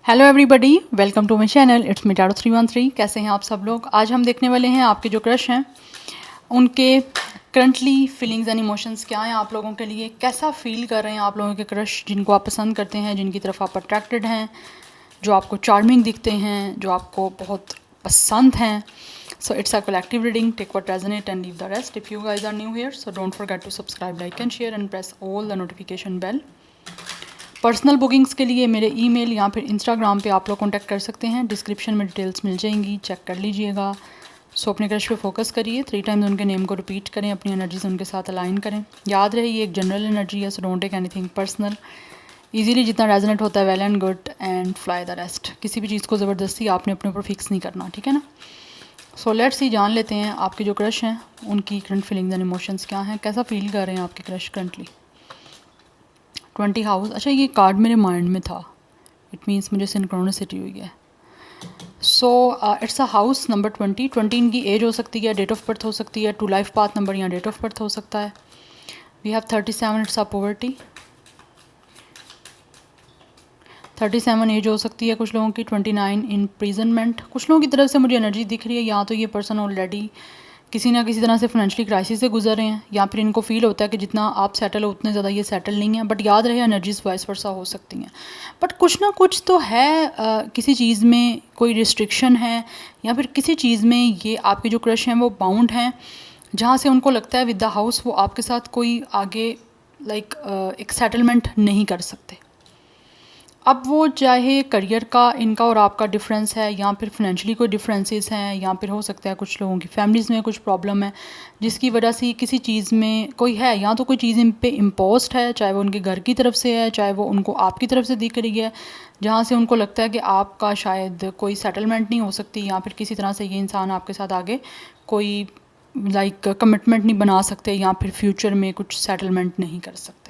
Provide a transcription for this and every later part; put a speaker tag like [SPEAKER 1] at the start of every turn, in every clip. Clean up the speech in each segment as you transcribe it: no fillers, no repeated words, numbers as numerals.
[SPEAKER 1] Hello everybody, welcome to my channel. It's me tarot 313। कैसे हैं आप सब लोग? आज हम देखने वाले हैं आपके जो क्रश हैं उनके करंटली फीलिंग्स एंड इमोशंस क्या हैं आप लोगों के लिए। कैसा फील कर रहे हैं आप लोगों के क्रश, जिनको आप पसंद करते हैं, जिनकी तरफ आप अट्रैक्टेड हैं, जो आपको चार्मिंग दिखते हैं, जो आपको बहुत पसंद हैं। So it's a collective reading, take what resonate and leave the rest. If you guys are new here, so don't forget to subscribe, like and share and press all the notification bell. Personal bookings के लिए मेरे email या फिर Instagram पे आप लोग contact कर सकते हैं। डिस्क्रिप्शन में डिटेल्स मिल जाएंगी, चेक कर लीजिएगा। सो अपने क्रश पे फोकस करिए, 3 टाइम्स उनके नेम को रिपीट करें, अपनी एनर्जीज उनके साथ अलाइन करें। याद रहे ये एक जनरल एनर्जी है, so don't take anything personal. Easily जितना रेजोनेट होता है well and good, and fly the rest. किसी भी चीज़ को ज़बरदस्ती आपने अपने ऊपर फिक्स नहीं करना, ठीक है ना। सो लेट्स सी, जान लेते हैं आपके जो क्रश हैं उनकी करंट फीलिंग्स एंड इमोशंस क्या हैं, कैसा फील कर रहे हैं आपके क्रश करंटली। 20 हाउस, अच्छा ये कार्ड मेरे माइंड में था, इट मीन्स मुझे सिंक्रोनिसिटी हुई है। सो इट्स अ हाउस नंबर 20 इनकी एज हो सकती है, डेट ऑफ बर्थ हो सकती है, टू लाइफ पाथ नंबर या डेट ऑफ बर्थ हो सकता है। We have 37, it's a poverty. 37 age हो सकती है कुछ लोगों की। 29 इम्प्रिजनमेंट, कुछ लोगों की तरफ से मुझे एनर्जी दिख रही है, या तो ये पर्सन ऑलरेडी किसी ना किसी तरह से फाइनेंशियली क्राइसिस से गुजर रहे हैं, या फिर इनको फील होता है कि जितना आप सेटल हो उतने ज़्यादा ये सेटल नहीं है। बट याद रहे एनर्जीज वाइस वर्सा हो सकती हैं, बट कुछ ना कुछ तो है। किसी चीज़ में कोई रिस्ट्रिक्शन है, या फिर किसी चीज़ में ये आपके जो क्रश हैं वो बाउंड हैं, जहाँ से उनको लगता है विद द हाउस वो आपके साथ कोई आगे एक सेटलमेंट नहीं कर सकते। अब वो चाहे करियर का इनका और आपका डिफरेंस है, या फिर फाइनेंशियली कोई डिफरेंसेस हैं, या फिर हो सकता है कुछ लोगों की फैमिलीज़ में कुछ प्रॉब्लम है जिसकी वजह से किसी चीज़ में कोई है, या तो कोई चीज़ इन पे इम्पोज्ड है, चाहे वो उनके घर की तरफ से है, चाहे वो उनको आपकी तरफ से दिख रही है, जहाँ से उनको लगता है कि आपका शायद कोई सेटलमेंट नहीं हो सकती, या फिर किसी तरह से ये इंसान आपके साथ आगे कोई कमिटमेंट नहीं बना सकते, या फिर फ्यूचर में कुछ सेटलमेंट नहीं कर सकते।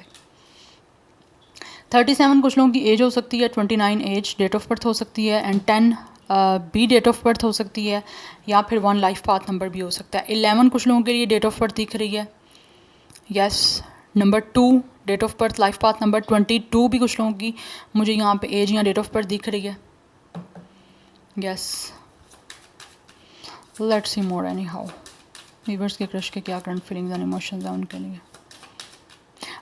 [SPEAKER 1] 37 कुछ लोगों की एज हो सकती है, 29 एज डेट ऑफ बर्थ हो सकती है, एंड 10 बी डेट ऑफ बर्थ हो सकती है, या फिर 1 लाइफ पाथ नंबर भी हो सकता है। 11 कुछ लोगों के लिए डेट ऑफ बर्थ दिख रही है, yes. Number 2 date of birth life path number 22 भी कुछ लोगों की मुझे यहाँ पे एज या डेट ऑफ बर्थ दिख रही है, yes. Let's see more anyhow viewers के क्रश के क्या करंट फीलिंग्स एंड इमोशंस हैं उनके लिए।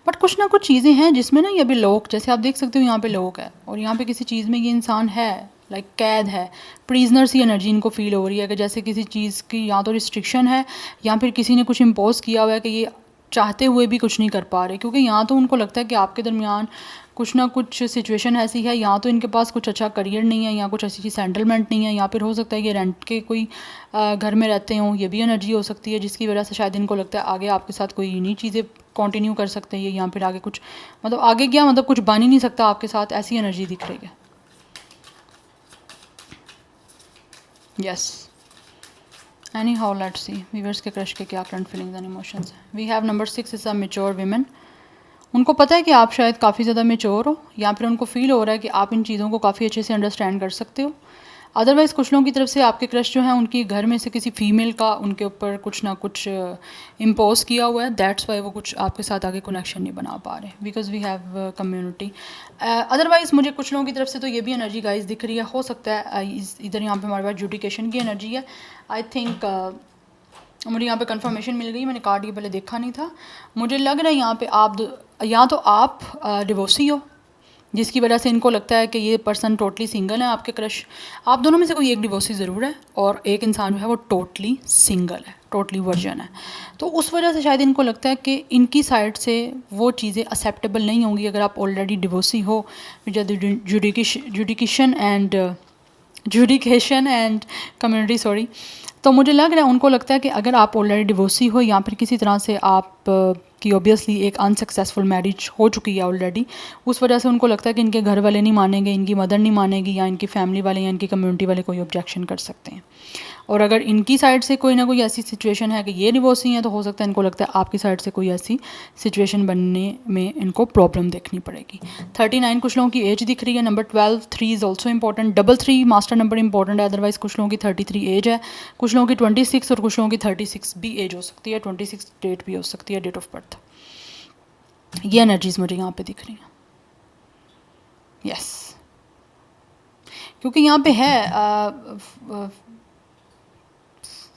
[SPEAKER 1] बट कुछ ना कुछ चीज़ें हैं जिसमें ना ये अभी लोग, जैसे आप देख सकते हो यहाँ पे लोग है, और यहाँ पे किसी चीज़ में ये इंसान है, कैद है, प्रिजनर सी एनर्जी इनको फील हो रही है कि जैसे किसी चीज़ की या तो रिस्ट्रिक्शन है, या फिर किसी ने कुछ इम्पोज किया हुआ है कि ये चाहते हुए भी कुछ नहीं कर पा रहे, क्योंकि यहाँ तो उनको लगता है कि आपके दरमियान कुछ ना कुछ सिचुएशन ऐसी है, या तो इनके पास कुछ अच्छा करियर नहीं है, या कुछ अच्छी सेटलमेंट नहीं है, या फिर हो सकता है कि रेंट के कोई घर में रहते हों, ये भी एनर्जी हो सकती है, जिसकी वजह से शायद इनको लगता है आगे आपके साथ कोई नई चीज़ें कंटिन्यू कर सकते हैं, या फिर आगे कुछ आगे क्या कुछ बन ही नहीं सकता आपके साथ, ऐसी एनर्जी दिख रही है, yes. Anyhow let's see viewers के क्रश के क्या करंट फीलिंग्स एंड इमोशंस हैं। We have number 6 is a mature women. उनको पता है कि आप शायद काफ़ी ज़्यादा मेच्योर हो, या फिर उनको फील हो रहा है कि आप इन चीज़ों को काफ़ी अच्छे से अंडरस्टैंड कर सकते हो। अदरवाइज़ कुछ लोगों की तरफ से आपके क्रश जो हैं उनकी घर में से किसी फीमेल का उनके ऊपर कुछ ना कुछ इम्पोज किया हुआ है, दैट्स वाई वो कुछ आपके साथ आगे कनेक्शन नहीं बना पा रहे, because we have community. Otherwise मुझे कुछ लोगों की तरफ से तो ये भी एनर्जी गाइस दिख रही है, हो सकता है इधर यहाँ पे हमारे पास जुडिकेशन की एनर्जी है। आई थिंक मुझे यहाँ पे कंफर्मेशन मिल गई, मैंने कार्ड ये पहले देखा नहीं था। मुझे लग रहा है यहाँ पे आप या तो आप डिवोर्सी हो, जिसकी वजह से इनको लगता है कि ये पर्सन टोटली सिंगल है आपके क्रश। आप दोनों में से कोई एक डिवोर्सी ज़रूर है, और एक इंसान जो है वो टोटली सिंगल है, टोटली वर्जन है। तो उस वजह से शायद इनको लगता है कि इनकी साइड से वो चीज़ें एक्सेप्टेबल नहीं होंगी अगर आप ऑलरेडी डिवोर्सी हो, जुडिकेशन एंड कम्युनिटी, सॉरी। तो मुझे लग रहा है उनको लगता है कि अगर आप ऑलरेडी डिवोर्सी हो, या फिर किसी तरह से आप कि ऑब्वियसली एक अनसक्सेसफुल मैरिज हो चुकी है ऑलरेडी, उस वजह से उनको लगता है कि इनके घर वाले नहीं मानेंगे, इनकी मदर नहीं मानेगी, या इनकी फैमिली वाले या इनकी कम्युनिटी वाले कोई ऑब्जेक्शन कर सकते हैं। और अगर इनकी साइड से कोई ना कोई ऐसी सिचुएशन है कि ये डिवोर्सी हैं, तो हो सकता है इनको लगता है आपकी साइड से कोई ऐसी सिचुएशन बनने में इनको प्रॉब्लम देखनी पड़ेगी। 39 कुछ लोगों की एज दिख रही है। Number 12 3 is also important, 3 master number important है। अदरवाइज कुछ लोगों की 33 एज है, कुछ लोगों की 26, और कुछ लोगों की 36 भी एज हो सकती है, 26 डेट भी हो सकती है, डेट ऑफ बर्थ। ये एनर्जीज मुझे यहाँ पे दिख रही हैं, यस। क्योंकि यहाँ पे है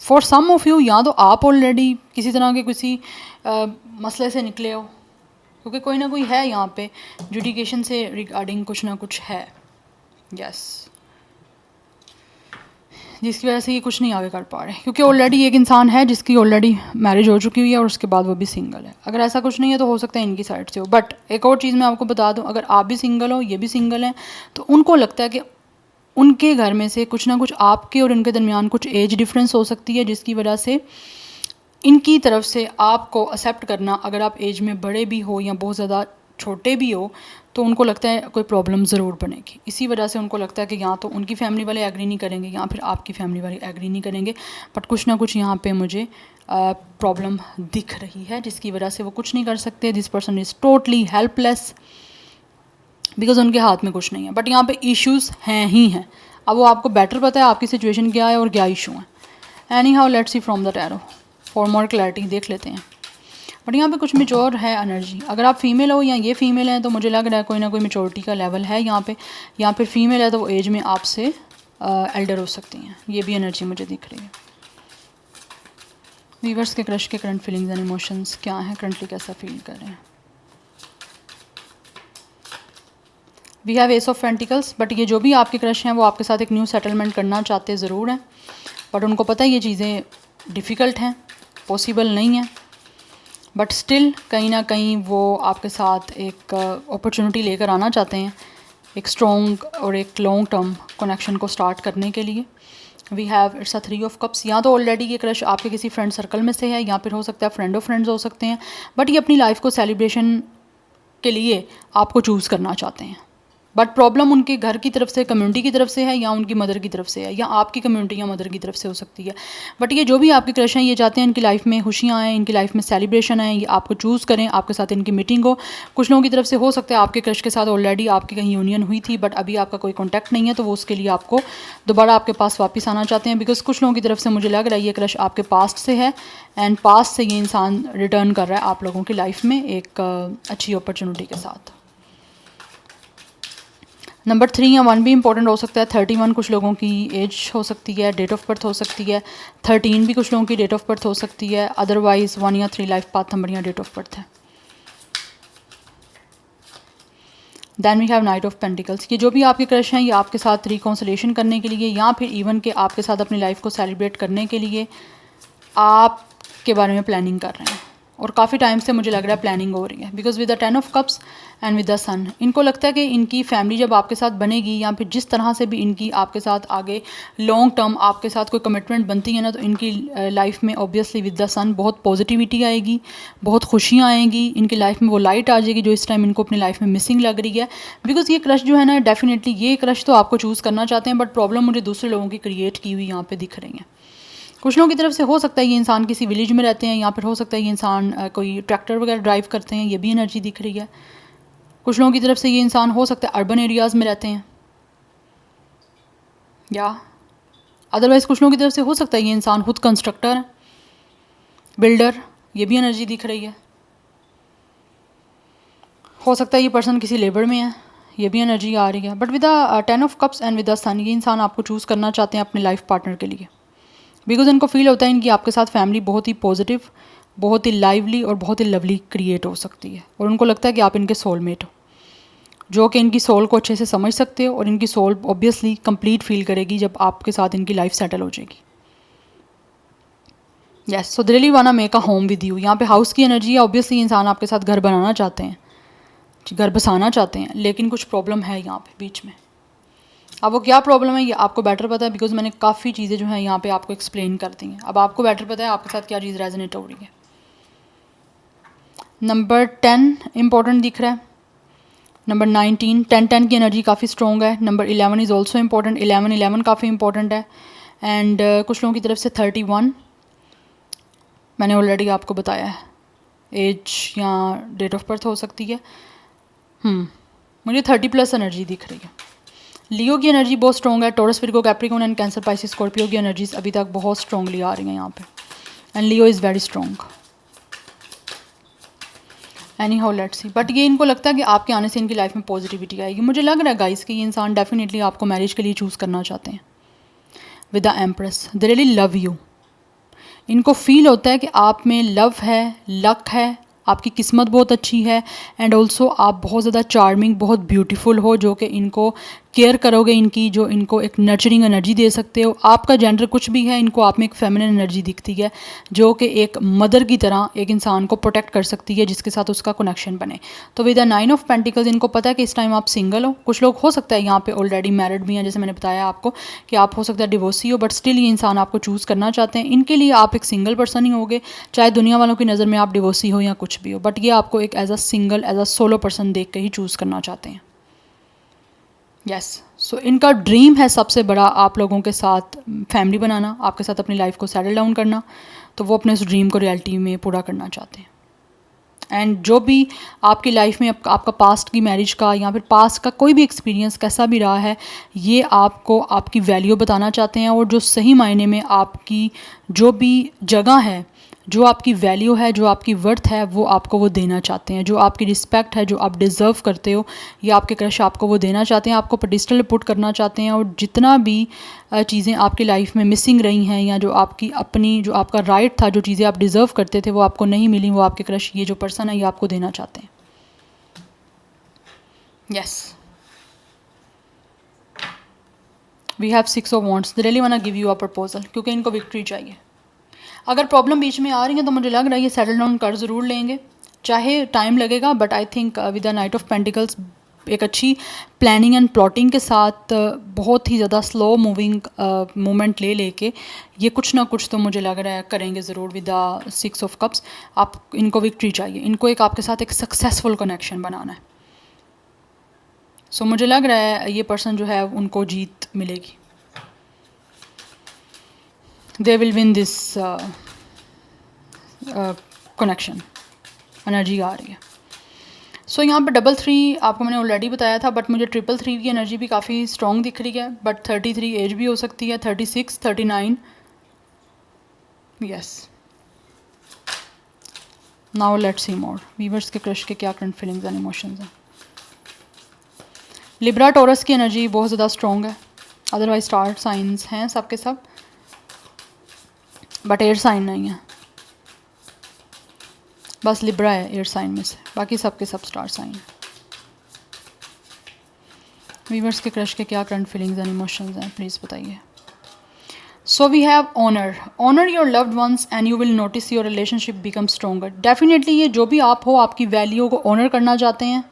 [SPEAKER 1] फॉर सम ऑफ यू, या तो आप ऑलरेडी किसी तरह के किसी मसले से निकले हो, क्योंकि कोई ना कोई है यहाँ पे जुडिकेशन से रिगार्डिंग कुछ ना कुछ है, यस, जिसकी वजह से ये कुछ नहीं आगे कर पा रहे, क्योंकि ऑलरेडी एक इंसान है जिसकी ऑलरेडी मैरिज हो चुकी हुई है और उसके बाद वो भी सिंगल है। अगर ऐसा कुछ नहीं है तो हो सकता है इनकी साइड से हो। बट एक और चीज़ मैं आपको बता दूं, अगर आप भी सिंगल हो, ये भी सिंगल हैं, तो उनको लगता है कि उनके घर में से कुछ ना कुछ आपके और इनके दरमियान कुछ एज डिफरेंस हो सकती है, जिसकी वजह से इनकी तरफ से आपको एक्सेप्ट करना, अगर आप एज में बड़े भी हो या बहुत ज़्यादा छोटे भी हो, तो उनको लगता है कोई प्रॉब्लम ज़रूर बनेगी। इसी वजह से उनको लगता है कि या तो उनकी फैमिली वाले एग्री नहीं करेंगे या फिर आपकी फैमिली वाले एग्री नहीं करेंगे, बट कुछ ना कुछ यहाँ पे मुझे प्रॉब्लम दिख रही है, जिसकी वजह से वो कुछ नहीं कर सकते। This person is totally helpless because उनके हाथ में कुछ नहीं है, बट यहाँ पे इश्यूज़ हैं ही हैं। अब वो आपको बेटर पता है आपकी सिचुएशन क्या है और क्या इशू है। Any how let's C from the tarot for more clarity, देख लेते हैं। बट यहाँ पे कुछ मेच्योर है एनर्जी। अगर आप फीमेल हो या ये फीमेल हैं तो मुझे लग रहा है कोई ना कोई मेच्योरिटी का लेवल है यहाँ पे, या फिर फीमेल है तो वो एज में आपसे एल्डर हो सकती हैं, ये भी एनर्जी मुझे दिख रही है। वीवर्स के क्रश के करंट फीलिंग्स एंड इमोशंस क्या हैं, करंटली कैसा फील कर रहे हैं। We have ace of pentacles, but ये जो भी आपके क्रश हैं वो आपके साथ एक न्यू सेटलमेंट करना चाहते ज़रूर हैं, बट उनको पता है ये चीज़ें डिफ़िकल्ट हैं, पॉसिबल नहीं है, बट स्टिल कहीं ना कहीं वो आपके साथ एक अपॉर्चुनिटी लेकर आना चाहते हैं, एक स्ट्रॉन्ग और एक लॉन्ग टर्म कनेक्शन को स्टार्ट करने के लिए। We have it's a 3 of cups. या तो ऑलरेडी ये क्रश आपके किसी फ्रेंड सर्कल में से है, या फिर हो सकता है फ्रेंड ऑफ फ्रेंड्स हो सकते हैं, बट ये अपनी लाइफ को सेलिब्रेशन के लिए आपको चूज़ करना चाहते हैं। बट प्रॉब्लम उनके घर की तरफ से, कम्युनिटी की तरफ से है, या उनकी मदर की तरफ से है, या आपकी कम्युनिटी या मदर की तरफ से हो सकती है। बट ये जो भी आपके क्रश हैं ये चाहते हैं इनकी लाइफ में खुशियाँ आएँ, इनकी लाइफ में सेलिब्रेशन आए, ये आपको चूज़ करें, आपके साथ इनकी मीटिंग हो। कुछ लोगों की तरफ से हो सकता है आपके क्रश के साथ ऑलरेडी आपकी कहीं यूनियन हुई थी, बट अभी आपका कोई कॉन्टैक्ट नहीं है, तो वो उसके लिए आपको दोबारा आपके पास वापस आना चाहते हैं। बिकॉज कुछ लोगों की तरफ से मुझे लग रहा है ये क्रश आपके पास्ट से है, एंड पास्ट से ये इंसान रिटर्न कर रहा है आप लोगों की लाइफ में एक अच्छी अपॉर्चुनिटी के साथ। नंबर 3 या 1 भी इंपॉर्टेंट हो सकता है। 31 कुछ लोगों की एज हो सकती है, डेट ऑफ बर्थ हो सकती है। 13 भी कुछ लोगों की डेट ऑफ बर्थ हो सकती है। अदरवाइज 1 या 3 लाइफ पाथ नंबर या डेट ऑफ बर्थ है। Then we have knight of pentacles. ये जो भी आपके क्रश हैं ये आपके साथ रिकॉन्सिलेशन करने के लिए, या फिर इवन के आपके साथ अपनी लाइफ को सेलिब्रेट करने के लिए आपके बारे में प्लानिंग कर रहे हैं, और काफ़ी टाइम से मुझे लग रहा है प्लानिंग हो रही है। Because with the 10 of cups and with the sun, इनको लगता है कि इनकी फैमिली जब आपके साथ बनेगी, या फिर जिस तरह से भी इनकी आपके साथ आगे लॉन्ग टर्म आपके साथ कोई कमिटमेंट बनती है ना, तो इनकी लाइफ में ऑब्वियसली विद द सन बहुत पॉजिटिविटी आएगी, बहुत खुशियाँ आएंगी, इनकी लाइफ में वो लाइट आ जाएगी जो इस टाइम इनको अपनी लाइफ में मिसिंग लग रही है। बिकॉज ये क्रश जो है ना, डेफिनेटली ये क्रश तो आपको चूज़ करना चाहते हैं, बट प्रॉब्लम मुझे दूसरे लोगों की क्रिएट की हुई यहाँ पर दिख रही है। कुछ लोगों की तरफ से हो सकता है ये इंसान किसी विलेज में रहते हैं, या फिर हो सकता है ये इंसान कोई ट्रैक्टर वगैरह ड्राइव करते हैं, ये भी एनर्जी दिख रही है। कुछ लोगों की तरफ से ये इंसान हो सकता है अर्बन एरियाज़ में रहते हैं, या अदरवाइज़ कुछ लोगों की तरफ से हो सकता है ये इंसान खुद कंस्ट्रक्टर है, बिल्डर, ये भी एनर्जी दिख रही है। हो सकता है ये पर्सन किसी लेबर में है, ये भी एनर्जी आ रही है। But with the 10 of cups and with the sun, ये इंसान आपको चूज़ करना चाहते हैं अपने लाइफ पार्टनर के लिए। बिकॉज इनको फील होता है इनकी आपके साथ फैमिली बहुत ही पॉजिटिव, बहुत ही लाइवली और बहुत ही लवली क्रिएट हो सकती है, और उनको लगता है कि आप इनके सोलमेट हो, जो कि इनकी सोल को अच्छे से समझ सकते हो, और इनकी सोल ऑब्वियसली कंप्लीट फील करेगी जब आपके साथ इनकी लाइफ सेटल हो जाएगी। Yes, so they really want to make a home with you. यहाँ पे हाउस की एनर्जी है, ऑब्वियसली इंसान आपके साथ घर बनाना चाहते हैं, घर बसाना चाहते हैं, लेकिन कुछ प्रॉब्लम है यहाँ पे बीच में। अब वो क्या प्रॉब्लम है ये आपको बेटर पता है, बिकॉज मैंने काफ़ी चीज़ें जो हैं यहाँ पे आपको एक्सप्लेन कर दी हैं। अब आपको बेटर पता है आपके साथ क्या चीज़ रेजोनेट हो रही है। नंबर 10 इंपॉर्टेंट दिख रहा है। नंबर 19, 10 की एनर्जी काफ़ी स्ट्रॉन्ग है। नंबर 11 इज़ ऑल्सो इम्पॉर्टेंट, 11 काफ़ी इंपॉर्टेंट है। एंड कुछ लोगों की तरफ से 31 मैंने ऑलरेडी आपको बताया है, एज या डेट ऑफ बर्थ हो सकती है। मुझे 30+ एनर्जी दिख रही है। लियो की एनर्जी बहुत स्ट्रॉन्ग है। Taurus, Virgo, Capricorn and cancer, Pisces, Scorpio की एनर्जीज अभी तक बहुत स्ट्रॉन्गली आ रही हैं यहाँ पे, and Leo is very strong. Any how let's C. But ये इनको लगता है कि आपके आने से इनकी लाइफ में पॉजिटिविटी आएगी। मुझे लग रहा है गाइस कि ये इंसान डेफिनेटली आपको मैरिज के लिए चूज़ करना चाहते हैं with the empress. They really love you. इनको फील होता है कि आप में लव है, लक है, आपकी किस्मत बहुत अच्छी है, एंड ऑल्सो आप बहुत ज़्यादा चार्मिंग, बहुत ब्यूटीफुल हो, जो कि इनको केयर करोगे इनकी, जो इनको एक नर्चरिंग एनर्जी दे सकते हो। आपका जेंडर कुछ भी है, इनको आप में एक फेमिनिन एनर्जी दिखती है जो कि एक मदर की तरह एक इंसान को प्रोटेक्ट कर सकती है जिसके साथ उसका कनेक्शन बने। तो विद द 9 ऑफ पेंटिकल्स इनको पता है कि इस टाइम आप सिंगल हो। कुछ लोग हो सकता है यहाँ पे ऑलरेडी मैरिड भी हैं, जैसे मैंने बताया आपको कि आप हो सकता है डिवोर्सी हो, बट स्टिल ये इंसान आपको चूज़ करना चाहते हैं। इनके लिए आप एक सिंगल पर्सन ही होगे, चाहे दुनिया वालों की नज़र में आप डिवोर्सी हो या कुछ भी हो, बट ये आपको एक as a single, as a solo person देख के ही चूज़ करना चाहते हैं। यस, सो इनका ड्रीम है सबसे बड़ा आप लोगों के साथ फैमिली बनाना, आपके साथ अपनी लाइफ को सेटल डाउन करना। तो वो अपने उस ड्रीम को रियलिटी में पूरा करना चाहते हैं। एंड जो भी आपकी लाइफ में आपका पास्ट की मैरिज का या फिर पास्ट का कोई भी एक्सपीरियंस कैसा भी रहा है, ये आपको आपकी वैल्यू बताना चाहते हैं, और जो सही मायने में आपकी जो भी जगह है, जो आपकी वैल्यू है, जो आपकी वर्थ है, वो आपको वो देना चाहते हैं। जो आपकी रिस्पेक्ट है, जो आप डिज़र्व करते हो, ये आपके क्रश आपको वो देना चाहते हैं, आपको पेडिस्टल पुट करना चाहते हैं। और जितना भी चीज़ें आपकी लाइफ में मिसिंग रही हैं, या जो आपकी अपनी, जो आपका राइट था, जो चीज़ें आप डिज़र्व करते थे वो आपको नहीं मिली, वो आपके क्रश, ये जो पर्सन है, ये आपको देना चाहते हैं। Yes, we have 6 of wands. They really want to give you a proposal, क्योंकि इनको विक्ट्री चाहिए। अगर प्रॉब्लम बीच में आ रही है तो मुझे लग रहा है ये सेटल डाउन कर ज़रूर लेंगे, चाहे टाइम लगेगा, but I think with the night of pentacles एक अच्छी प्लानिंग एंड प्लॉटिंग के साथ बहुत ही ज़्यादा स्लो मूविंग मूवमेंट लेके ये कुछ ना कुछ तो मुझे लग रहा है करेंगे ज़रूर विद द 6 ऑफ कप्स। आप इनको विक्ट्री चाहिए, इनको एक आपके साथ एक सक्सेसफुल कनेक्शन बनाना है। सो मुझे लग रहा है ये पर्सन जो है उनको जीत मिलेगी। They will win this connection, energy आ रही है। सो यहाँ पे 3 आपको मैंने ऑलरेडी बताया था, बट मुझे 3 की एनर्जी भी काफ़ी स्ट्रॉन्ग दिख रही है। बट 33 एज भी हो सकती है, 36, 39। Yes, now let's see more viewers के क्रश के क्या करंट फीलिंग्स एंड इमोशंस हैं। लिब्रा टॉरस की एनर्जी बहुत ज़्यादा स्ट्रॉन्ग है, अदरवाइज स्टार साइंस हैं सबके सब, बट एयर साइन नहीं है। बस लिब्रा है एयर साइन में से, बाकी सबके सब स्टार साइन है। वीवर्स के क्रश के क्या करंट फीलिंग्स एंड इमोशंस हैं, प्लीज़ बताइए। So we have honour your loved ones and you will notice your relationship become stronger. Definitely ये जो भी आप हो, आपकी वैल्यू को ऑनर करना चाहते हैं।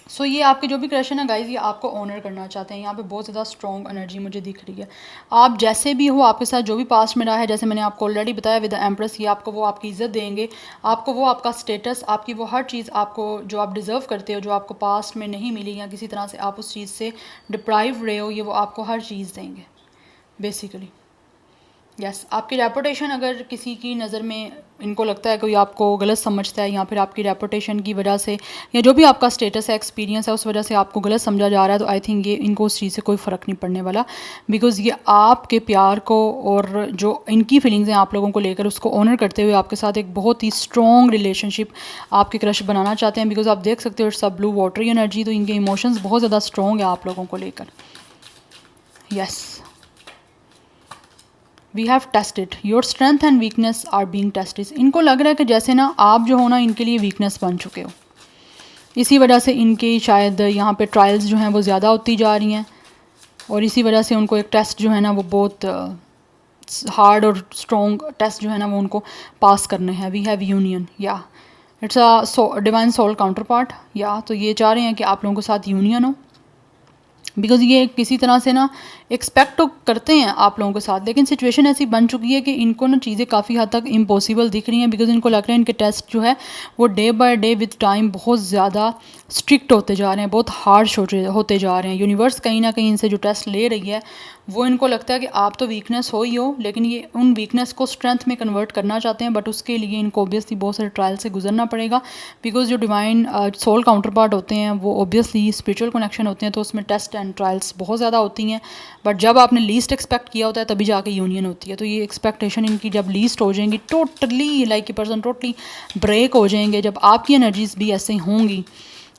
[SPEAKER 1] सो ये आपके जो भी क्रश है ना गाइज, ये आपको ऑनर करना चाहते हैं। यहाँ पे बहुत ज़्यादा स्ट्रॉन्ग एनर्जी मुझे दिख रही है। आप जैसे भी हो, आपके साथ जो भी पास्ट में रहा है, जैसे मैंने आपको ऑलरेडी बताया विद द एम्प्रेस, ये आपको वो आपकी इज़्ज़त देंगे, आपको वो आपका स्टेटस, आपकी वो हर चीज़ आपको जो आप डिज़र्व करते हो, जो आपको पास्ट में नहीं मिली या किसी तरह से आप उस चीज़ से डिप्राइव रहे हो, ये वो आपको हर चीज़ देंगे बेसिकली। यस, आपकी रेपुटेशन, अगर किसी की नज़र में इनको लगता है कोई आपको गलत समझता है, या फिर आपकी रेपुटेशन की वजह से, या जो भी आपका स्टेटस है, एक्सपीरियंस है, उस वजह से आपको गलत समझा जा रहा है, तो आई थिंक ये इनको उस चीज़ से कोई फ़र्क नहीं पड़ने वाला, बिकॉज़ ये आपके प्यार को और जो इनकी फीलिंग्स हैं आप लोगों को लेकर, उसको ऑनर करते हुए आपके साथ एक बहुत ही स्ट्रॉन्ग रिलेशनशिप आपके क्रश बनाना चाहते हैं। बिकॉज आप देख सकते हो it's a blue watery energy, तो इनके इमोशंस बहुत ज़्यादा स्ट्रॉन्ग है आप लोगों को लेकर। Yes, we have tested your strength and weakness are being tested. इनको लग रहा है कि जैसे ना आप जो हो ना इनके लिए वीकनेस बन चुके हो, इसी वजह से इनकी शायद यहाँ पे ट्रायल्स जो हैं वो ज़्यादा होती जा रही हैं, और इसी वजह से उनको एक टेस्ट जो है ना वो बहुत हार्ड और स्ट्रॉन्ग टेस्ट जो है ना वो उनको पास करने हैं। वी हैव यूनियन, या it's a divine soul counterpart, या तो ये चाह रहे हैं कि आप लोगों के साथ यूनियन हो, बिकॉज़ ये किसी तरह से ना एक्सपेक्ट तो करते हैं आप लोगों के साथ, लेकिन सिचुएशन ऐसी बन चुकी है कि इनको ना चीज़ें काफ़ी हद तक इम्पॉसिबल दिख रही हैं। बिकॉज़ इनको लग रहा है इनके टेस्ट जो है वो day by day with time बहुत ज़्यादा स्ट्रिक्ट होते जा रहे हैं, बहुत हार्श होते जा रहे हैं। यूनिवर्स कहीं ना कहीं इनसे जो टेस्ट ले रही है वो इनको लगता है कि आप तो वीकनेस हो ही हो, लेकिन ये उन वीकनेस को स्ट्रेंथ में कन्वर्ट करना चाहते हैं, बट उसके लिए इनको ऑब्वियसली बहुत सारे ट्रायल से गुजरना पड़ेगा। बिकॉज जो डिवाइन सोल काउंटर पार्ट होते हैं वो ऑब्वियसली स्पिरिचुअल कनेक्शन होते हैं, तो उसमें टेस्ट एंड एंड ट्रायल्स बहुत ज़्यादा होती हैं, बट जब आपने लीस्ट एक्सपेक्ट किया होता है तभी जाके यूनियन होती है। तो ये एक्सपेक्टेशन इनकी जब लीस्ट हो जाएंगी, totally like a person totally break हो जाएंगे, जब आपकी एनर्जीज भी ऐसे होंगी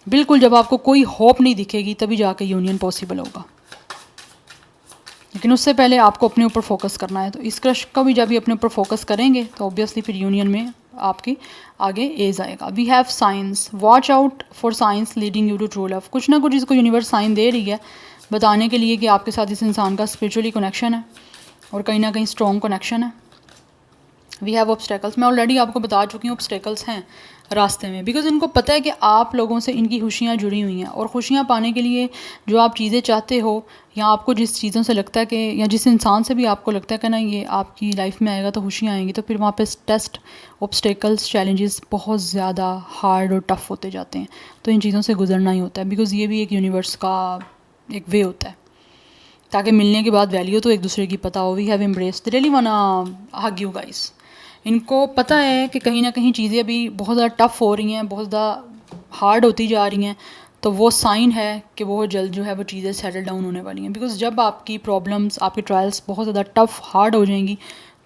[SPEAKER 1] बिल्कुल, जब आपको कोई होप नहीं दिखेगी, तभी जाके यूनियन पॉसिबल होगा। लेकिन उससे पहले आपको अपने ऊपर फोकस करना है। तो इस क्रश का भी जब भी अपने ऊपर फोकस करेंगे तो ऑब्वियसली फिर यूनियन में आपकी आगे एज आएगा। We have science, watch out for science leading you to true love. कुछ ना कुछ इसको यूनिवर्स साइन दे रही है बताने के लिए कि आपके साथ इस इंसान का स्पिरिचुअली कनेक्शन है और कहीं ना कहीं स्ट्रॉन्ग कनेक्शन है। वी हैव ऑब्स्टेकल्स, मैं ऑलरेडी आपको बता चुकी हूँ ऑब्स्टेकल्स हैं रास्ते में, बिकॉज इनको पता है कि आप लोगों से इनकी खुशियाँ जुड़ी हुई हैं, और खुशियाँ पाने के लिए जो आप चीज़ें चाहते हो या आपको जिस चीज़ों से लगता है कि, या जिस इंसान से भी आपको लगता है कि ना ये आपकी लाइफ में आएगा तो खुशियाँ आएंगी, तो फिर वहाँ पे टेस्ट, ऑब्स्टेकल्स, चैलेंजेस बहुत ज़्यादा हार्ड और टफ होते जाते हैं। तो इन चीज़ों से गुजरना ही होता है, बिकॉज ये भी एक यूनिवर्स का एक वे होता है, ताकि मिलने के बाद वैल्यू तो एक दूसरे की पता हो। We have embraced, they really wanna hug you guys. इनको पता है कि कहीं ना कहीं चीज़ें अभी बहुत ज़्यादा टफ हो रही हैं, बहुत ज़्यादा हार्ड होती जा रही हैं, तो वो साइन है कि वो जल्द जो है वो चीज़ें सेटल डाउन होने वाली हैं। बिकॉज जब आपकी प्रॉब्लम्स, आपकी ट्रायल्स बहुत ज़्यादा टफ हार्ड हो जाएंगी,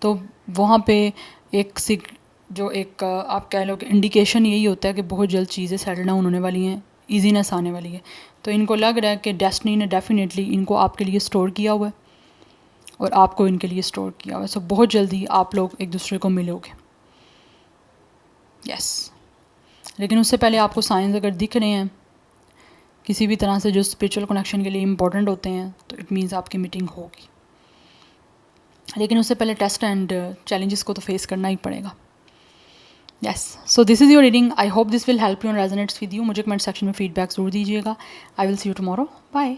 [SPEAKER 1] तो वहाँ पे एक जो एक आप कह लो कि इंडिकेशन यही होता है कि बहुत जल्द चीज़ें सेटल डाउन होने वाली हैं, ईजीनेस आने वाली है। तो इनको लग रहा है कि डेस्टिनी ने डेफिनेटली इनको आपके लिए स्टोर किया हुआ है और आपको इनके लिए स्टोर किया हुआ है। सो बहुत जल्दी आप लोग एक दूसरे को मिलोगे। यस, लेकिन उससे पहले आपको साइंस अगर दिख रहे हैं किसी भी तरह से जो स्पिरिचुअल कनेक्शन के लिए इंपॉर्टेंट होते हैं, तो इट मीन्स आपकी मीटिंग होगी। लेकिन उससे पहले टेस्ट एंड चैलेंजेस को तो फेस करना ही पड़ेगा। Yes, so this is your reading. I hope this will help you and resonates with you. मुझे कमेंट सेक्शन में फीडबैक जरूर दीजिएगा। I will see you tomorrow. Bye.